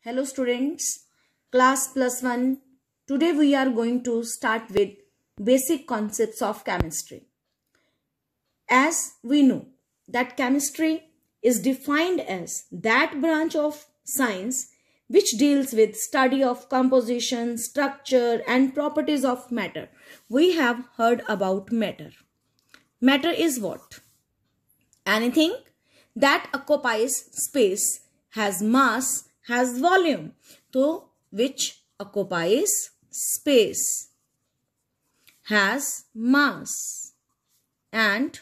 Hello students, class +1. Today we are going to start with basic concepts of chemistry. As we know that chemistry is defined as that branch of science which deals with study of composition, structure and properties of matter. We have heard about matter. Matter is what? Anything that occupies space, has mass, has volume. So, which occupies space, has mass and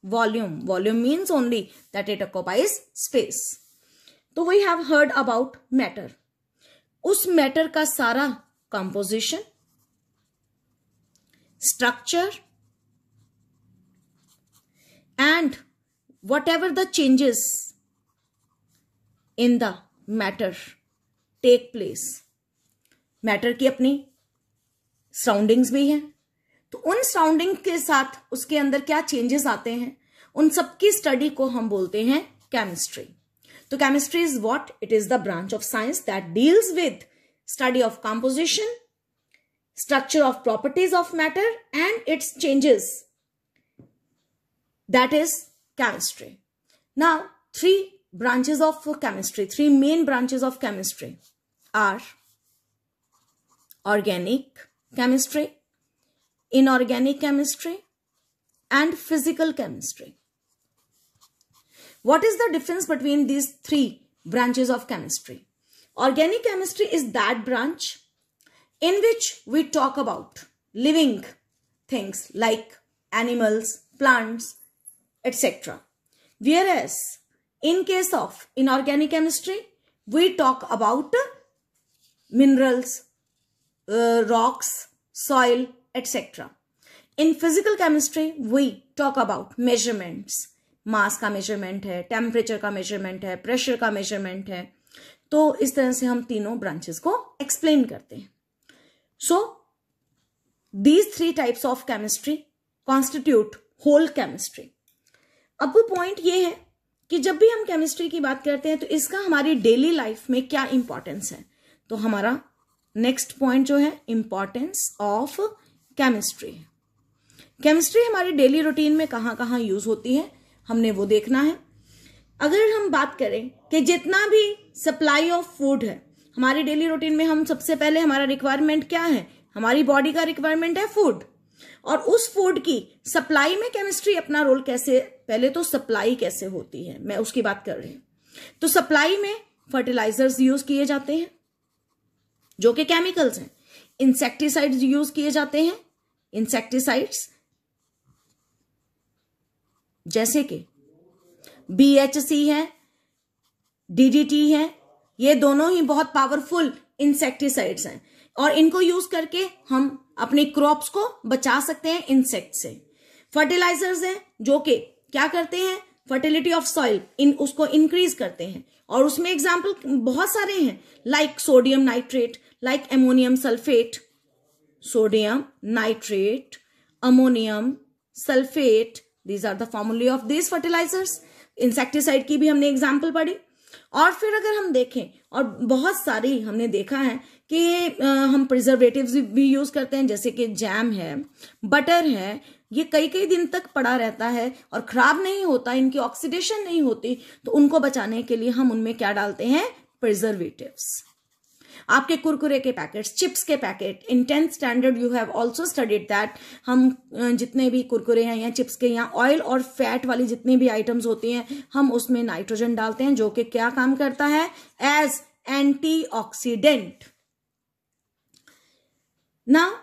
volume. Volume means only that it occupies space. तो we have heard about matter. उस matter का सारा composition, structure and whatever the changes in the matter take place. Matter की अपनी surroundings भी हैं, तो उन सराउंडिंग के साथ उसके अंदर क्या चेंजेस आते हैं, उन सबकी स्टडी को हम बोलते हैं केमिस्ट्री. तो chemistry is what? It is the branch of science that deals with study of composition, structure of properties of matter and it's changes. That is chemistry. Now three branches of chemistry, three main branches of chemistry are organic chemistry, inorganic chemistry and physical chemistry. What is the difference between these three branches of chemistry? Organic chemistry is that branch in which we talk about living things like animals, plants, etc. Whereas in case of inorganic chemistry, we talk about minerals, rocks, soil, etc. In physical chemistry, we talk about measurements. मास का measurement है, temperature का measurement है, pressure का measurement है. तो इस तरह से हम तीनों ब्रांचेस को एक्सप्लेन करते हैं. So these three types of chemistry constitute whole chemistry. अब वो पॉइंट ये है कि जब भी हम केमिस्ट्री की बात करते हैं तो इसका हमारी डेली लाइफ में क्या इंपॉर्टेंस है. तो हमारा नेक्स्ट पॉइंट जो है इंपॉर्टेंस ऑफ केमिस्ट्री. केमिस्ट्री हमारी डेली रूटीन में कहाँ कहाँ यूज होती है, हमने वो देखना है. अगर हम बात करें कि जितना भी सप्लाई ऑफ फूड है हमारी डेली रूटीन में, हम सबसे पहले हमारा रिक्वायरमेंट क्या है, हमारी बॉडी का रिक्वायरमेंट है फूड. और उस फूड की सप्लाई में केमिस्ट्री अपना रोल कैसे, पहले तो सप्लाई कैसे होती है मैं उसकी बात कर रही हूं. तो सप्लाई में फर्टिलाइजर्स यूज किए जाते हैं जो कि केमिकल्स हैं. इंसेक्टिसाइड्स यूज किए जाते हैं. इंसेक्टिसाइड्स जैसे कि BHC है, DDT है, ये दोनों ही बहुत पावरफुल इंसेक्टिसाइड्स हैं और इनको यूज करके हम अपनी क्रॉप्स को बचा सकते हैं इंसेक्ट से. फर्टिलाइजर्स हैं जो कि क्या करते हैं, फर्टिलिटी ऑफ सॉइल उसको इंक्रीज करते हैं. और उसमें एग्जाम्पल बहुत सारे हैं, like sodium nitrate, like ammonium sulphate. Sodium nitrate, ammonium sulphate, these are the फॉर्मूले ऑफ दिस फर्टिलाइजर्स. इंसेक्टिसाइड की भी हमने एग्जाम्पल पढ़ी. और फिर अगर हम देखें, और बहुत सारी हमने देखा है कि हम प्रिजर्वेटिव्स भी यूज करते हैं, जैसे कि जैम है, बटर है, ये कई कई दिन तक पड़ा रहता है और खराब नहीं होता, इनकी ऑक्सीडेशन नहीं होती. तो उनको बचाने के लिए हम उनमें क्या डालते हैं, प्रिजर्वेटिव्स. आपके कुरकुरे के पैकेट्स, चिप्स के packet, in 10th standard you have also studied that. हम जितने भी कुरकुरे हैं या चिप्स के या ऑयल और फैट वाली जितनी भी आइटम्स होती हैं, हम उसमें नाइट्रोजन डालते हैं जो कि क्या काम करता है, as antioxidant. Now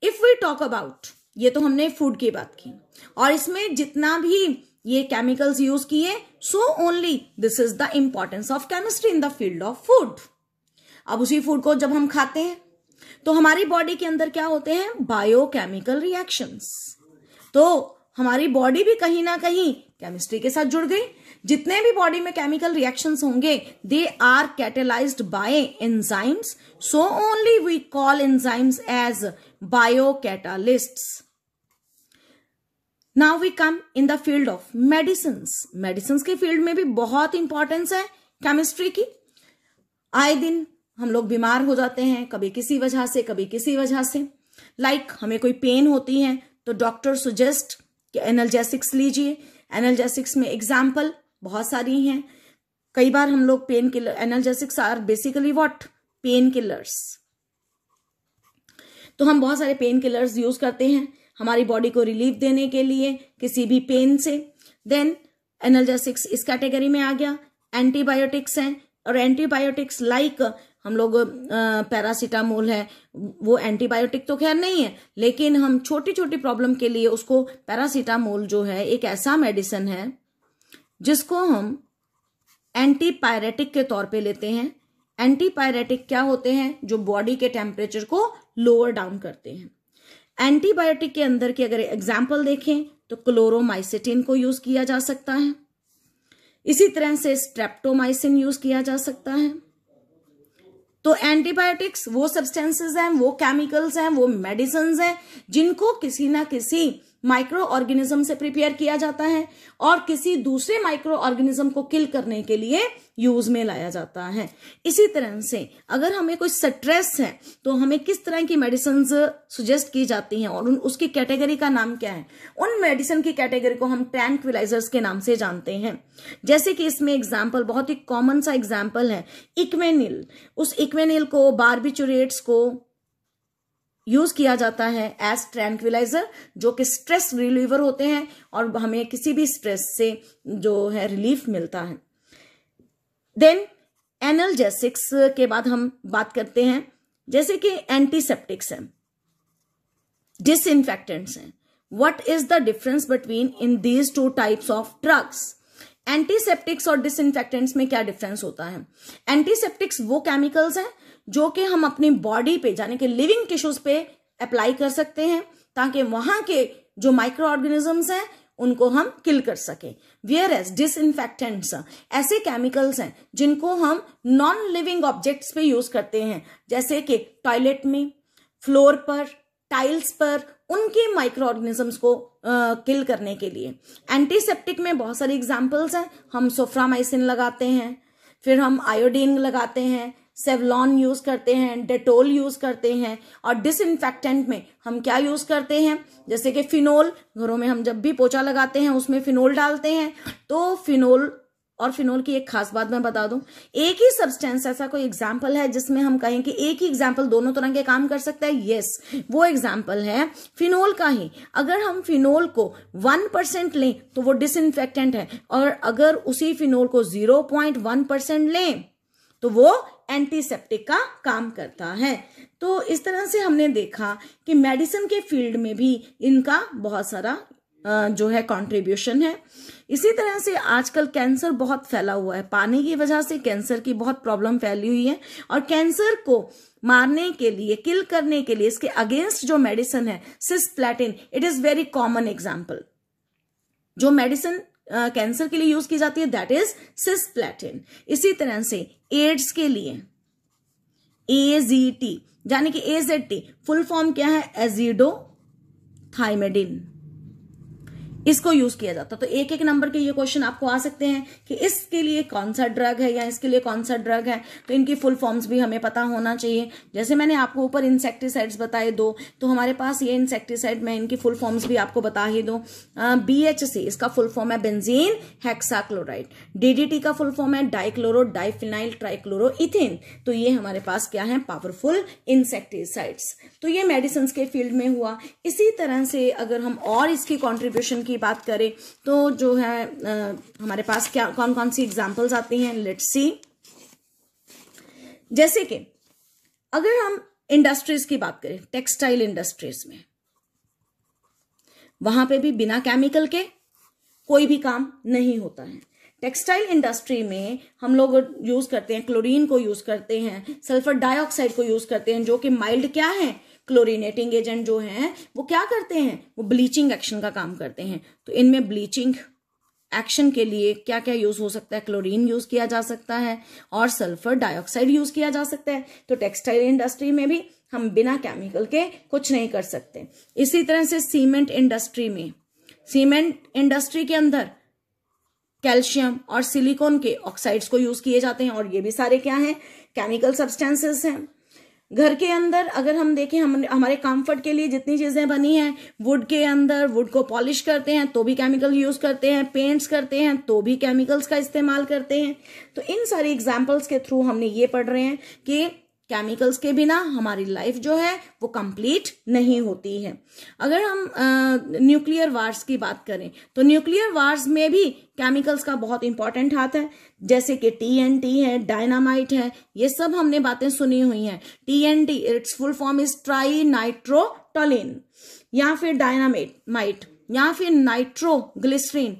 if we talk about, ये तो हमने फूड की बात की और इसमें जितना भी ये केमिकल्स यूज किए, so only this is the importance of chemistry in the field of food. अब उसी फूड को जब हम खाते हैं तो हमारी बॉडी के अंदर क्या होते हैं, बायोकेमिकल रिएक्शंस. तो हमारी बॉडी भी कहीं ना कहीं केमिस्ट्री के साथ जुड़ गई. जितने भी बॉडी में केमिकल रिएक्शंस होंगे, they are catalysed by enzymes. So only we call enzymes as biocatalysts. Now we come in the field of medicines. Medicines के फील्ड में भी बहुत इंपॉर्टेंस है केमिस्ट्री की. आए दिन हम लोग बीमार हो जाते हैं, कभी किसी वजह से कभी किसी वजह से। लाइक हमें कोई पेन होती है तो डॉक्टर सजेस्ट कि एनाल्जेसिक्स लीजिए। एनाल्जेसिक्स में एग्जाम्पल बहुत सारी हैं। कई बार हम लोग pain killer, analgesics are basically what, pain killers. तो हम बहुत सारे पेन किलर्स यूज करते हैं हमारी बॉडी को रिलीफ देने के लिए किसी भी पेन से। देन एनाल्जेसिक्स इस कैटेगरी में आ गया। एंटीबायोटिक्स हैं, और एंटीबायोटिक्स लाइक हम लोग पैरासीटामोल है, वो एंटीबायोटिक तो खैर नहीं है, लेकिन हम छोटी छोटी प्रॉब्लम के लिए उसको, पैरासीटामोल जो है एक ऐसा मेडिसिन है जिसको हम एंटीपायरेटिक के तौर पे लेते हैं। एंटीपायरेटिक क्या होते हैं? जो बॉडी के टेम्परेचर को लोअर डाउन करते हैं। एंटीबायोटिक के अंदर की अगर एग्जाम्पल देखें तो क्लोरोमाइसिटिन को यूज किया जा सकता है, इसी तरह से स्ट्रेप्टोमाइसिन यूज किया जा सकता है। तो एंटीबायोटिक्स वो सब्सटेंसेस हैं, वो केमिकल्स हैं, वो मेडिसिन हैं जिनको किसी ना किसी माइक्रो ऑर्गेनिज्म से प्रिपेयर किया जाता है और किसी दूसरे माइक्रो ऑर्गेनिज्म को किल करने के लिए यूज में लाया जाता है। इसी तरह से अगर हमें कोई स्ट्रेस है तो हमें किस तरह की मेडिसिन सजेस्ट की जाती हैं और उसकी कैटेगरी का नाम क्या है? उन मेडिसिन की कैटेगरी को हम ट्रैंक्विलाइजर्स के नाम से जानते हैं। जैसे कि इसमें एग्जाम्पल, बहुत ही कॉमन सा एग्जाम्पल है इक्वेनिल। उस इक्वेनिल को, बार्बिचुरेट्स को यूज किया जाता है एज ट्रैंक्विलाइजर, जो कि स्ट्रेस रिलीवर होते हैं और हमें किसी भी स्ट्रेस से जो है रिलीफ मिलता है। देन एनाल्जेसिक्स के बाद हम बात करते हैं जैसे कि एंटीसेप्टिक्स हैं, डिसइंफेक्टेंट्स हैं। What is the difference between in these two types of drugs? Antiseptics और डिसइंफेक्टेंट्स में क्या डिफरेंस होता है? एंटीसेप्टिक्स वो केमिकल्स हैं जो कि हम अपनी बॉडी पे, यानी कि लिविंग टिश्यूज पे अप्लाई कर सकते हैं ताकि वहां के जो माइक्रो ऑर्गेनिजम्स हैं उनको हम किल कर सके। वेयर एज डिसइंफेक्टेंट्स ऐसे केमिकल्स हैं जिनको हम नॉन लिविंग ऑब्जेक्ट्स पे यूज करते हैं, जैसे कि टॉयलेट में, फ्लोर पर, टाइल्स पर, उनके माइक्रो ऑर्गेनिजम्स को किल करने के लिए। एंटीसेप्टिक में बहुत सारी एग्जांपल्स हैं। हम सोफ्रामाइसिन लगाते हैं, फिर हम आयोडीन लगाते हैं, सेवलॉन यूज करते हैं, डेटोल यूज करते हैं। और डिसइंफेक्टेंट में हम क्या यूज करते हैं? जैसे कि फिनोल, घरों में हम जब भी पोछा लगाते हैं उसमें फिनोल डालते हैं। तो फिनोल, और फिनोल की एक खास बात मैं बता दूं, एक ही सब्सटेंस, ऐसा कोई एग्जाम्पल है जिसमें हम कहें कि एक ही एग्जाम्पल दोनों तरह के काम कर सकता है? यस, वो एग्जाम्पल है फिनोल का ही। अगर हम फिनोल को 1% लें तो वो डिसइंफेक्टेंट है, और अगर उसी फिनोल को 0.1% लें तो वो एंटीसेप्टिक का काम करता है। तो इस तरह से हमने देखा कि मेडिसिन के फील्ड में भी इनका बहुत सारा जो है कंट्रीब्यूशन है। इसी तरह से आजकल कैंसर बहुत फैला हुआ है, पानी की वजह से कैंसर की बहुत प्रॉब्लम फैली हुई है, और कैंसर को मारने के लिए, किल करने के लिए इसके अगेंस्ट जो मेडिसिन है cisplatin, it is very common example. जो मेडिसिन कैंसर के लिए यूज की जाती है दैट इज सिस्प्लैटिन। इसी तरह से एड्स के लिए AZT, यानी कि AZT फुल फॉर्म क्या है? एजिडोथाइमिडिन, इसको यूज किया जाता है। तो एक एक नंबर के ये क्वेश्चन आपको आ सकते हैं कि इसके लिए कौन सा ड्रग है या इसके लिए कौन सा ड्रग है, तो इनकी फुल फॉर्म्स भी हमें पता होना चाहिए। जैसे मैंने आपको ऊपर इंसेक्टिसाइड्स बताए दो, तो हमारे पास ये इंसेक्टिसाइड, मैं इनकी फुल फॉर्म्स भी आपको बता ही दूं। BHC इसका फुल फॉर्म है बेंजीन हेक्साक्लोराइड। DDT का फुल फॉर्म है डाइक्लोरो डाइफिनाइल ट्राइक्लोरोइथेन। तो ये हमारे पास क्या है? Powerful insecticides. तो ये मेडिसिन के फील्ड में हुआ। इसी तरह से अगर हम और इसकी कॉन्ट्रीब्यूशन की बात करें तो जो है हमारे पास क्या कौन कौन सी एग्जांपल्स आती हैं, लेट्स सी। जैसे कि अगर हम इंडस्ट्रीज की बात करें, टेक्सटाइल इंडस्ट्रीज में, वहां पे भी बिना केमिकल के कोई भी काम नहीं होता है। टेक्सटाइल इंडस्ट्री में हम लोग यूज करते हैं, क्लोरीन को यूज करते हैं, सल्फर डाइऑक्साइड को यूज करते हैं, जो कि माइल्ड क्या है? क्लोरीनेटिंग एजेंट जो हैं वो क्या करते हैं? वो ब्लीचिंग एक्शन का काम करते हैं। तो इनमें ब्लीचिंग एक्शन के लिए क्या क्या यूज हो सकता है? क्लोरीन यूज किया जा सकता है और सल्फर डाइऑक्साइड यूज किया जा सकता है। तो टेक्सटाइल इंडस्ट्री में भी हम बिना केमिकल के कुछ नहीं कर सकते। इसी तरह से सीमेंट इंडस्ट्री में, सीमेंट इंडस्ट्री के अंदर कैल्शियम और सिलिकॉन के ऑक्साइड्स को यूज किए जाते हैं, और ये भी सारे क्या हैं, केमिकल सब्सटेंसेस हैं। घर के अंदर अगर हम देखें, हम हमारे कंफर्ट के लिए जितनी चीजें बनी हैं, वुड के अंदर वुड को पॉलिश करते हैं तो भी केमिकल यूज करते हैं, पेंट्स करते हैं तो भी केमिकल्स का इस्तेमाल करते हैं। तो इन सारी एग्जाम्पल्स के थ्रू हमने ये पढ़ रहे हैं कि केमिकल्स के बिना हमारी लाइफ जो है वो कंप्लीट नहीं होती है। अगर हम न्यूक्लियर वार्स की बात करें तो न्यूक्लियर वार्स में भी केमिकल्स का बहुत इंपॉर्टेंट हाथ है, जैसे कि TNT है, डायनामाइट है, ये सब हमने बातें सुनी हुई हैं। TNT its full form is trinitrotoluene, या फिर डायनामाइट, या फिर nitroglycerine,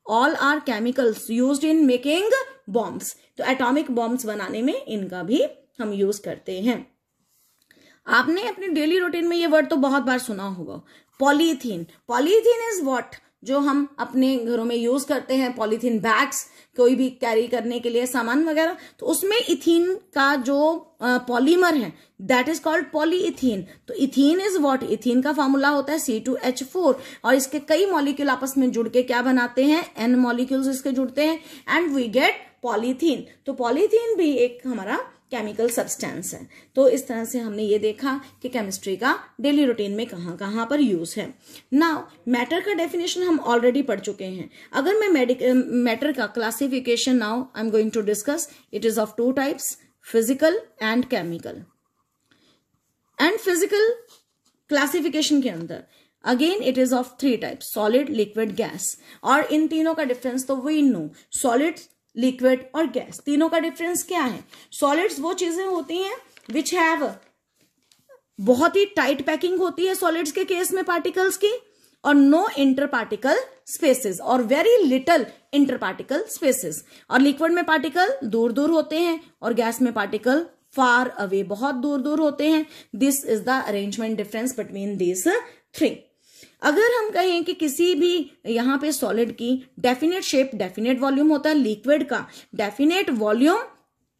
all are chemicals used in making bombs. तो एटॉमिक बॉम्ब्स बनाने में इनका भी हम यूज करते हैं। आपने अपने डेली रूटीन में ये वर्ड तो बहुत बार सुना होगा, पॉलीथीन। पॉलीथीन इज व्हाट, जो हम अपने घरों में यूज करते हैं, पॉलीथीन बैग्स, कोई भी कैरी करने के लिए सामान वगैरह, तो उसमें इथीन का जो पॉलीमर है दैट इज कॉल्ड पॉलीइथीन। तो इथीन इज व्हाट, इथीन का फॉर्मूला होता है C2H4, और इसके कई मॉलिक्यूल आपस में जुड़ के क्या बनाते हैं, N मॉलिक्यूल्स इसके जुड़ते हैं, एंड वी गेट पॉलीथीन। तो पॉलीथीन भी एक हमारा केमिकल सब्सटेंस है। तो इस तरह से हमने ये देखा कि केमिस्ट्री का डेली रूटीन में कहाँ कहाँ पर यूज है। नाउ मैटर का डेफिनेशन हम ऑलरेडी पढ़ चुके हैं। अगर मैं मैटर का classification now I am going to discuss, it is of 2 types, physical and chemical. And physical classification के अंदर again it is of 3 types, solid, liquid, gas. और इन तीनों का डिफरेंस तो वी नो, सॉलिड, लिक्विड और gas, तीनों का डिफरेंस क्या है। सॉलिड्स वो चीजें होती हैं विच हैव बहुत ही टाइट पैकिंग होती है सॉलिड्स के केस में पार्टिकल्स की, और नो इंटर पार्टिकल स्पेसेस और very little inter particle spaces. और लिक्विड में पार्टिकल दूर दूर होते हैं और गैस में पार्टिकल फार अवे, बहुत दूर दूर होते हैं। This is the arrangement difference between this 3। अगर हम कहें कि किसी भी यहां पे सॉलिड की डेफिनेट शेप, डेफिनेट वॉल्यूम होता है, लिक्विड का डेफिनेट वॉल्यूम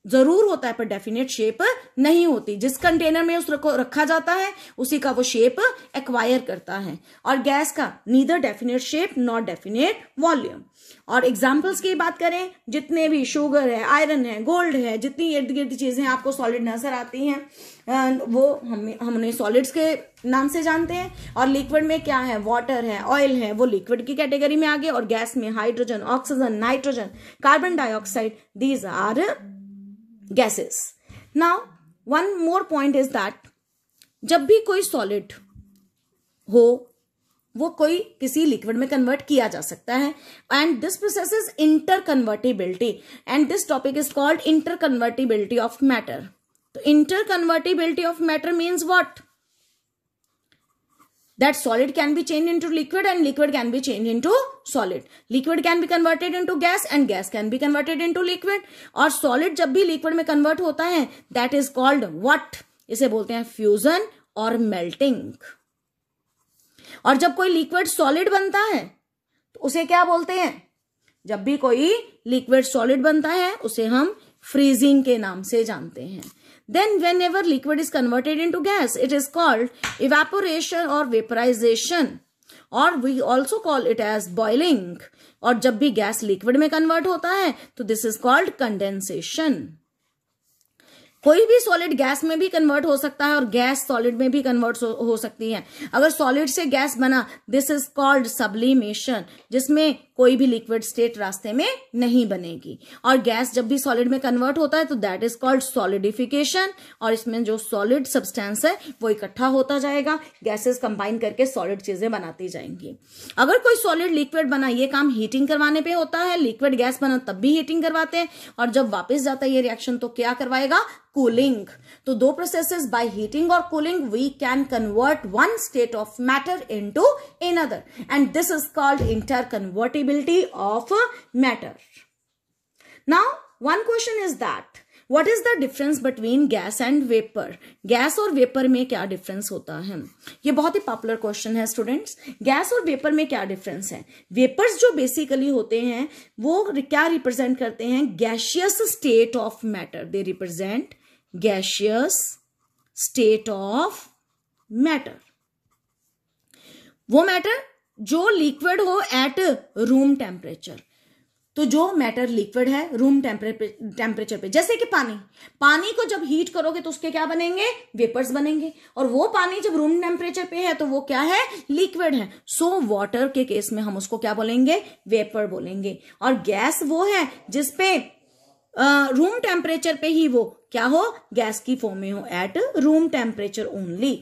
जरूर होता है पर डेफिनेट शेप नहीं होती। जिस कंटेनर में उसको रखा जाता है उसी का वो शेप एक्वायर करता है। और गैस का neither definite shape not definite volume. और एग्जाम्पल्स की बात करें, जितने भी शुगर है, आयरन है, गोल्ड है, जितनी इर्द गिर्द चीजें आपको सॉलिड नजर आती हैं वो हमने सॉलिड्स के नाम से जानते हैं। और लिक्विड में क्या है, वाटर है, ऑयल है, वो लिक्विड की कैटेगरी में आ गए। और गैस में hydrogen, oxygen, nitrogen, carbon dioxide, these are gases. Now, one more point is that जब भी कोई सॉलिड हो वो कोई किसी लिक्विड में कन्वर्ट किया जा सकता है, and this process is interconvertibility, and this topic is called interconvertibility of matter. तो interconvertibility of matter means what, that solid can be changed into liquid and liquid can be changed into solid. Liquid can be converted into gas and gas can be converted into liquid. और solid जब भी liquid में convert होता है that is called what? इसे बोलते हैं fusion और melting. और जब कोई liquid solid बनता है तो उसे क्या बोलते हैं, जब भी कोई liquid solid बनता है उसे हम freezing के नाम से जानते हैं। Then whenever liquid is converted into gas, it is called evaporation or vaporization, or we also call it as boiling. और जब भी गैस लिक्विड में कन्वर्ट होता है तो दिस इज कॉल्ड कंडेंसेशन। कोई भी सॉलिड गैस में भी कन्वर्ट हो सकता है और गैस सॉलिड में भी कन्वर्ट हो सकती है। अगर सॉलिड से गैस बना दिस इज कॉल्ड सब्लिमेशन, जिसमें कोई भी लिक्विड स्टेट रास्ते में नहीं बनेगी। और गैस जब भी सॉलिड में कन्वर्ट होता है तो दैट इज कॉल्ड सॉलिडिफिकेशन, और इसमें जो सॉलिड सब्सटेंस है वो इकट्ठा होता जाएगा, गैसेस कंबाइन करके सॉलिड चीजें बनाती जाएंगी। अगर कोई सॉलिड लिक्विड बना, ये काम हीटिंग करवाने पे होता है, लिक्विड गैस बना तब भी हीटिंग करवाते हैं, और जब वापस जाता है ये रिएक्शन तो क्या करवाएगा, कूलिंग। तो 2 प्रोसेसेस, बाय हीटिंग और cooling we can convert one state of matter into another, and this is called interconvertibility of matter. Now one question is that what is the difference between gas and vapour. Gas और vapour में क्या difference होता है, ये बहुत ही popular question है students. Gas और वेपर में क्या डिफरेंस है। वेपर्स जो बेसिकली होते हैं वो क्या रिप्रेजेंट करते हैं, gaseous state of matter, they represent gaseous state of matter. वो मैटर जो लिक्विड हो एट रूम टेम्परेचर। तो जो मैटर लिक्विड है रूम टेम्परेचर पे, जैसे कि पानी को जब हीट करोगे तो उसके क्या बनेंगे, वेपर्स बनेंगे, और वो पानी जब रूम टेम्परेचर पे है तो वो क्या है, लिक्विड है। सो वाटर के केस में हम उसको क्या बोलेंगे, वेपर बोलेंगे। और गैस वो है जिसपे रूम टेम्परेचर पे ही वो क्या हो, गैस की फॉर्म में हो, एट रूम टेम्परेचर ओनली।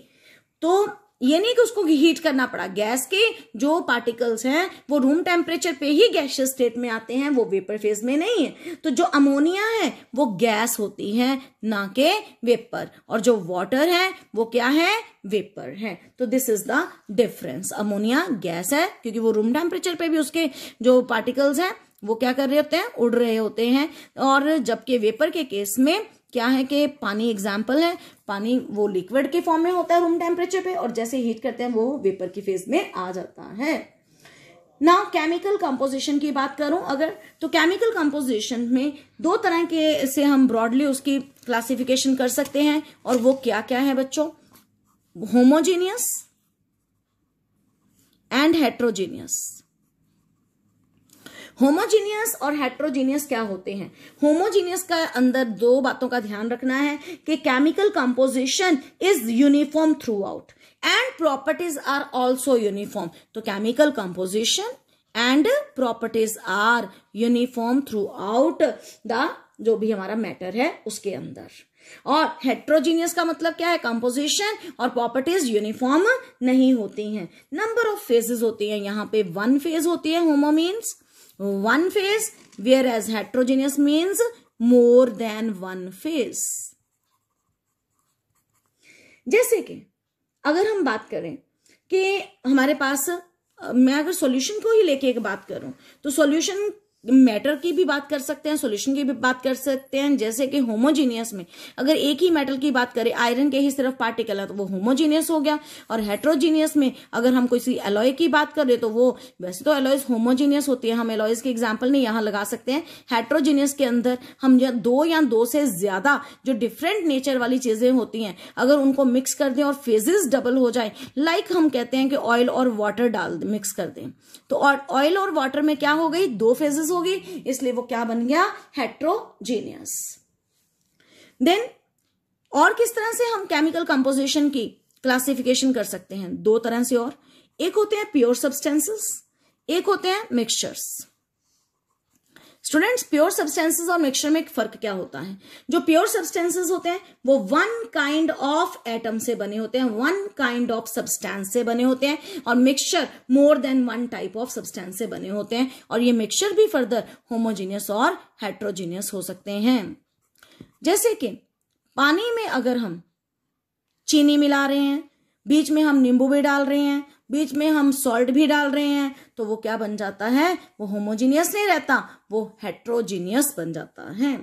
तो ये नहीं कि उसको हीट करना पड़ा, गैस के जो पार्टिकल्स हैं वो रूम टेम्परेचर पे ही गैसियस स्टेट में आते हैं, वो वेपर फेज में नहीं है। तो जो अमोनिया है वो गैस होती है, ना के वेपर, और जो वाटर है वो क्या है, वेपर है। तो this is the difference. Ammonia gas है क्योंकि वो रूम टेम्परेचर पे भी उसके जो पार्टिकल्स हैं वो क्या कर रहे होते हैं, उड़ रहे होते हैं। और जबकि वेपर के केस में क्या है कि पानी एग्जाम्पल है, पानी वो लिक्विड के फॉर्म में होता है रूम टेम्परेचर पे, और जैसे हीट करते हैं वो वेपर की फेज में आ जाता है। नाउ केमिकल कंपोजिशन की बात करूं अगर, तो केमिकल कंपोजिशन में दो तरह के से हम ब्रॉडली उसकी क्लासिफिकेशन कर सकते हैं, और वो क्या क्या है बच्चों, होमोजीनियस एंड हेट्रोजीनियस। होमोजीनियस और हेट्रोजीनियस क्या होते हैं, होमोजीनियस का अंदर दो बातों का ध्यान रखना है कि chemical composition is uniform throughout and properties are also uniform. तो chemical composition and properties are uniform throughout the जो भी हमारा मैटर है उसके अंदर। और हेट्रोजीनियस का मतलब क्या है, कंपोजिशन और प्रॉपर्टीज यूनिफॉर्म नहीं होती हैं, नंबर ऑफ फेजेस होती हैं। यहां पे वन फेज होती है, होमो means one phase, whereas heterogeneous means more than one phase। जैसे कि अगर हम बात करें कि हमारे पास, मैं अगर सॉल्यूशन को ही लेके एक बात करूं तो सॉल्यूशन मैटर की भी बात कर सकते हैं, सॉल्यूशन की भी बात कर सकते हैं। जैसे कि होमोजीनियस में अगर एक ही मेटल की बात करें, आयरन के ही सिर्फ पार्टिकल है तो वो होमोजीनियस हो गया। और हेट्रोजीनियस में अगर हम किसी एलॉय की बात करें तो वो, वैसे तो एलॉयज होमोजीनियस होती है, हम एलॉयज के एग्जाम्पल नहीं यहां लगा सकते हैं। हेट्रोजीनियस के अंदर हम दो से ज्यादा जो डिफरेंट नेचर वाली चीजें होती हैं अगर उनको मिक्स कर दें और फेजेस डबल हो जाए, लाइक हम कहते हैं कि ऑयल और वाटर डाल मिक्स कर दें, तो ऑयल और वाटर में क्या हो गई, दो फेजेस होगी, इसलिए वो क्या बन गया, हेट्रोजीनियस। देन और किस तरह से हम केमिकल कंपोजिशन की क्लासिफिकेशन कर सकते हैं, दो तरह से, और एक होते हैं प्योर सब्सटेंसेस, एक होते हैं मिक्सचर्स। स्टूडेंट्स, प्योर सब्सटेंसेस और मिक्सचर में एक फर्क क्या होता है, जो प्योर सब्सटेंसेस होते हैं वो वन काइंड ऑफ एटम से बने होते हैं, वन काइंड ऑफ सब्सटेंस से बने होते हैं, और mixture more than one type of substance से बने होते हैं, और ये मिक्सचर भी फर्दर होमोजीनियस और हेट्रोजीनियस हो सकते हैं। जैसे कि पानी में अगर हम चीनी मिला रहे हैं, बीच में हम नींबू भी डाल रहे हैं, बीच में हम सॉल्ट भी डाल रहे हैं, तो वो क्या बन जाता है, वो होमोजीनियस नहीं रहता, वो हेट्रोजीनियस बन जाता है।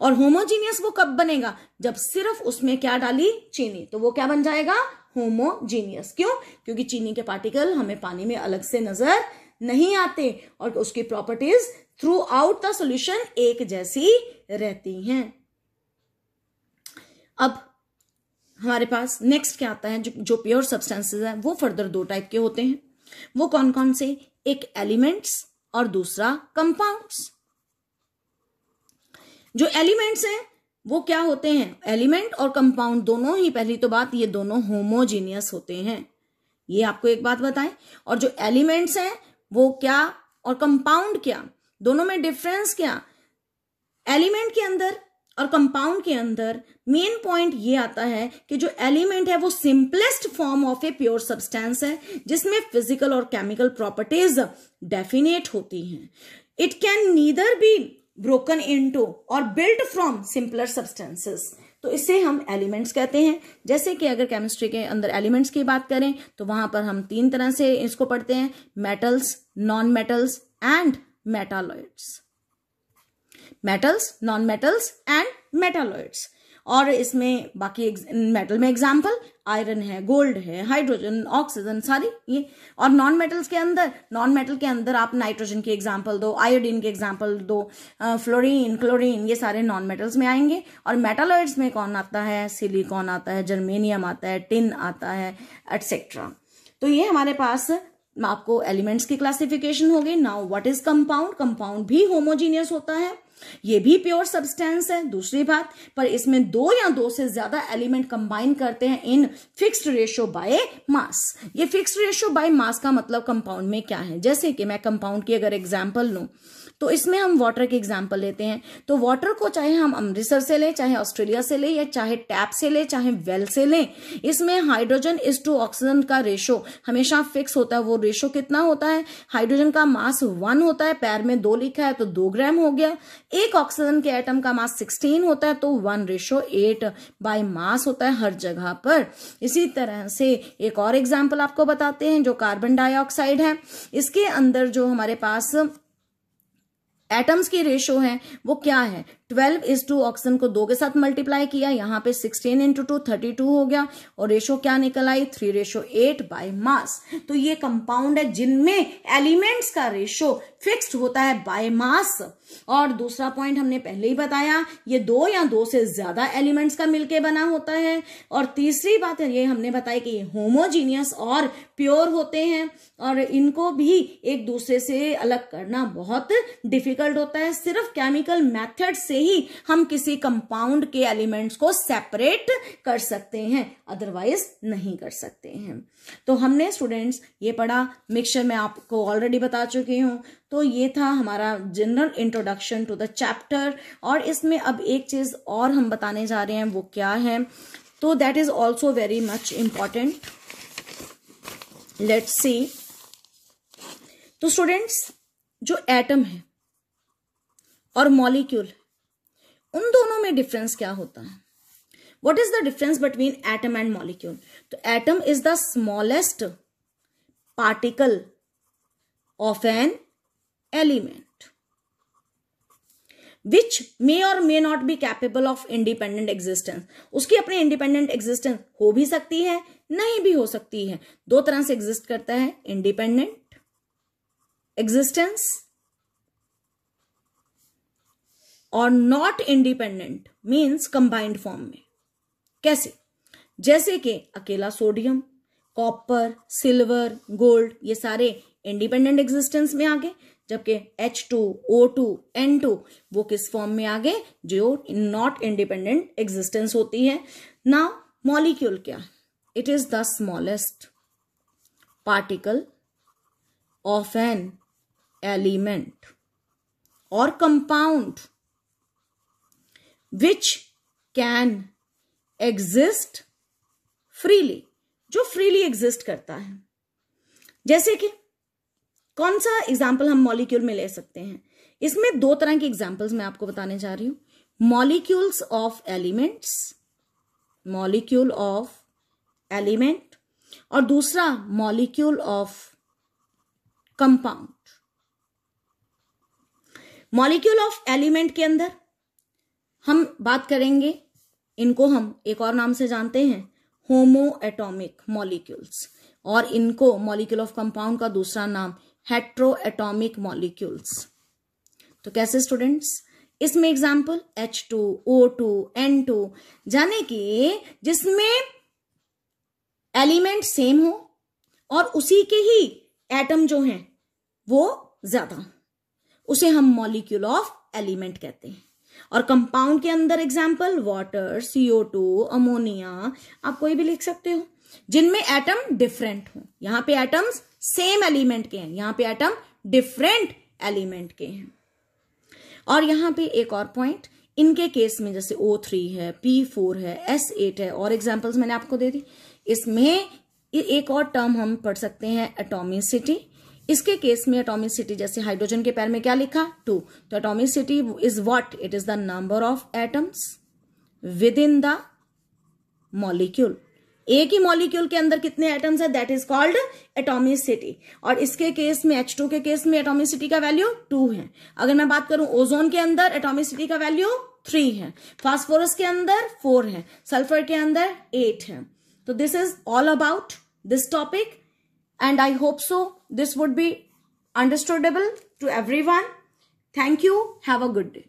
और होमोजीनियस वो कब बनेगा, जब सिर्फ उसमें क्या डाली, चीनी, तो वो क्या बन जाएगा, होमोजीनियस। क्यों, क्योंकि चीनी के पार्टिकल हमें पानी में अलग से नजर नहीं आते और उसकी properties through out the solution एक जैसी रहती हैं। अब हमारे पास नेक्स्ट क्या आता है, जो प्योर सब्सटेंसेस है वो फर्दर दो टाइप के होते हैं। वो कौन कौन से, एक एलिमेंट्स और दूसरा कंपाउंड्स। जो एलिमेंट्स हैं वो क्या होते हैं, एलिमेंट और कंपाउंड दोनों ही, पहली तो बात ये दोनों होमोजीनियस होते हैं, ये आपको एक बात बताएं। और जो एलिमेंट्स हैं वो क्या और कंपाउंड क्या, दोनों में डिफरेंस क्या। एलिमेंट के अंदर और कंपाउंड के अंदर मेन पॉइंट ये आता है कि जो एलिमेंट है वो simplest form of a pure substance है जिसमें फिजिकल और केमिकल प्रॉपर्टीज डेफिनेट होती हैं। It can neither be broken into और बिल्ट फ्रॉम सिंपलर सब्सटेंसेस, तो इसे हम एलिमेंट्स कहते हैं। जैसे कि अगर केमिस्ट्री के अंदर एलिमेंट्स की बात करें तो वहां पर हम तीन तरह से इसको पढ़ते हैं, metals, non metals and metalloids. Metals, non metals and metalloids. और इसमें बाकी मेटल में एग्जाम्पल आयरन है, गोल्ड है, हाइड्रोजन, ऑक्सीजन, सारी ये। और नॉन मेटल्स के अंदर, नॉन मेटल के अंदर आप नाइट्रोजन की एग्जाम्पल दो, आयोडीन के एग्जाम्पल दो, फ्लोरीन, क्लोरीन, ये सारे नॉन मेटल्स में आएंगे। और मेटालॉइड्स में कौन आता है, सिलिकॉन आता है, जर्मेनियम आता है, टिन आता है, एटसेट्रा। तो ये हमारे पास आपको एलिमेंट्स की क्लासिफिकेशन हो गई। Now what is compound? Compound भी होमोजीनियस होता है, ये भी प्योर सब्सटेंस है। दूसरी बात, पर इसमें दो या दो से ज्यादा एलिमेंट कंबाइन करते हैं in fixed ratio by mass. ये फिक्स्ड रेशियो बाय मास का मतलब कंपाउंड में क्या है? जैसे कि मैं कंपाउंड की अगर एग्जांपल लूं तो इसमें हम वाटर की एग्जांपल लेते हैं। तो वाटर को चाहे हम अमृतसर से लें, चाहे ऑस्ट्रेलिया से लें, या चाहे टैप से लें, चाहे वेल से लें, इसमें हाइड्रोजन इज टू ऑक्सीजन का रेशो हमेशा फिक्स होता है। वो रेशो कितना होता है? हाइड्रोजन का मास 1 होता है, पैर में 2 लिखा है तो 2 ग्राम हो गया। एक ऑक्सीजन के एटम का मास 16 होता है तो 1:8 बाय मास होता है हर जगह पर। इसी तरह से एक और एग्जाम्पल आपको बताते हैं जो कार्बन डाइऑक्साइड है। इसके अंदर जो हमारे पास एटम्स की रेशो है वो क्या है? 12 इज टू ऑक्सीजन को 2 के साथ मल्टीप्लाई किया, यहाँ पे 16 इंटू 2 32 हो गया, और रेशो क्या निकल आई? 3:8 बाय मास। तो ये कंपाउंड है जिनमें एलिमेंट्स का रेशो फिक्स्ड होता है बाय मास। और दूसरा पॉइंट हमने पहले ही बताया, ये 2 या 2 से ज्यादा एलिमेंट्स का मिलके बना होता है। और तीसरी बात है ये हमने बताई कि ये होमोजीनियस और प्योर होते हैं, और इनको भी एक दूसरे से अलग करना बहुत डिफिकल्ट होता है। सिर्फ केमिकल मेथड से ही हम किसी कंपाउंड के एलिमेंट्स को सेपरेट कर सकते हैं, अदरवाइज नहीं कर सकते हैं। तो हमने स्टूडेंट्स ये पढ़ा, मिक्सचर में आपको ऑलरेडी बता चुकी हूं। तो ये था हमारा general introduction to the chapter. और इसमें अब एक चीज और हम बताने जा रहे हैं, वो क्या है? तो that is also very much important. Let's see. तो स्टूडेंट्स, जो एटम है और मॉलिक्यूल, उन दोनों में डिफरेंस क्या होता है? What is the difference between atom and molecule? तो atom is the smallest particle of an element which may or may not be capable of independent existence. उसकी अपनी independent existence हो भी सकती है, नहीं भी हो सकती है। 2 तरह से exist करता है, independent existence और not independent means combined form में। कैसे? जैसे कि अकेला सोडियम, कॉपर, सिल्वर, गोल्ड, ये सारे इंडिपेंडेंट एग्जिस्टेंस में आ गए, जबकि H2O2 N2 वो किस फॉर्म में आ गए? जो नॉट इंडिपेंडेंट एग्जिस्टेंस होती है। नाउ मॉलिक्यूल क्या? It is the smallest particle of an element और compound which can exist freely, जो फ्रीली एग्जिस्ट करता है। जैसे कि कौन सा एग्जाम्पल हम मॉलिक्यूल में ले सकते हैं? इसमें 2 तरह की एग्जाम्पल्स मैं आपको बताने जा रही हूं। Molecules of elements, molecule of element, और दूसरा molecule of compound. Molecule of element के अंदर हम बात करेंगे, इनको हम एक और नाम से जानते हैं, होमो एटॉमिक मॉलिक्यूल्स, और इनको मॉलिक्यूल ऑफ कंपाउंड का दूसरा नाम हेट्रो एटॉमिक मॉलिक्यूल्स। तो कैसे स्टूडेंट्स? इसमें एग्जाम्पल H2O2 N2, जाने कि जिसमें एलिमेंट सेम हो और उसी के ही एटम जो हैं वो ज्यादा, उसे हम मॉलिक्यूल ऑफ एलिमेंट कहते हैं। और कंपाउंड के अंदर एग्जाम्पल वाटर, CO2, अमोनिया, आप कोई भी लिख सकते हो, जिनमें एटम डिफरेंट हो। यहां पे एटम्स सेम एलिमेंट के हैं, यहां पे एटम डिफरेंट एलिमेंट के हैं। और यहां पे एक और पॉइंट, इनके केस में जैसे O3 है, P4 है, S8 है, और एग्जाम्पल्स मैंने आपको दे दी। इसमें एक और टर्म हम पढ़ सकते हैं, एटॉमिसिटी। इसके केस में एटॉमिसिटी, जैसे हाइड्रोजन के पैर में क्या लिखा? 2। तो atomicity is what? It is the number of atoms with in the molecule. एक ही मॉलिक्यूल के अंदर कितने एटम्स है, दैट इज कॉल्ड एटॉमिसिटी। और इसके केस में H2 के केस में एटॉमिसिटी का वैल्यू 2 है। अगर मैं बात करूं ओजोन के अंदर एटॉमिसिटी का वैल्यू 3 है, फास्फोरस के अंदर 4 है, सल्फर के अंदर 8 है। तो this is all about this topic, and I hope so this would be understandable to everyone. Thank you. Have a good day.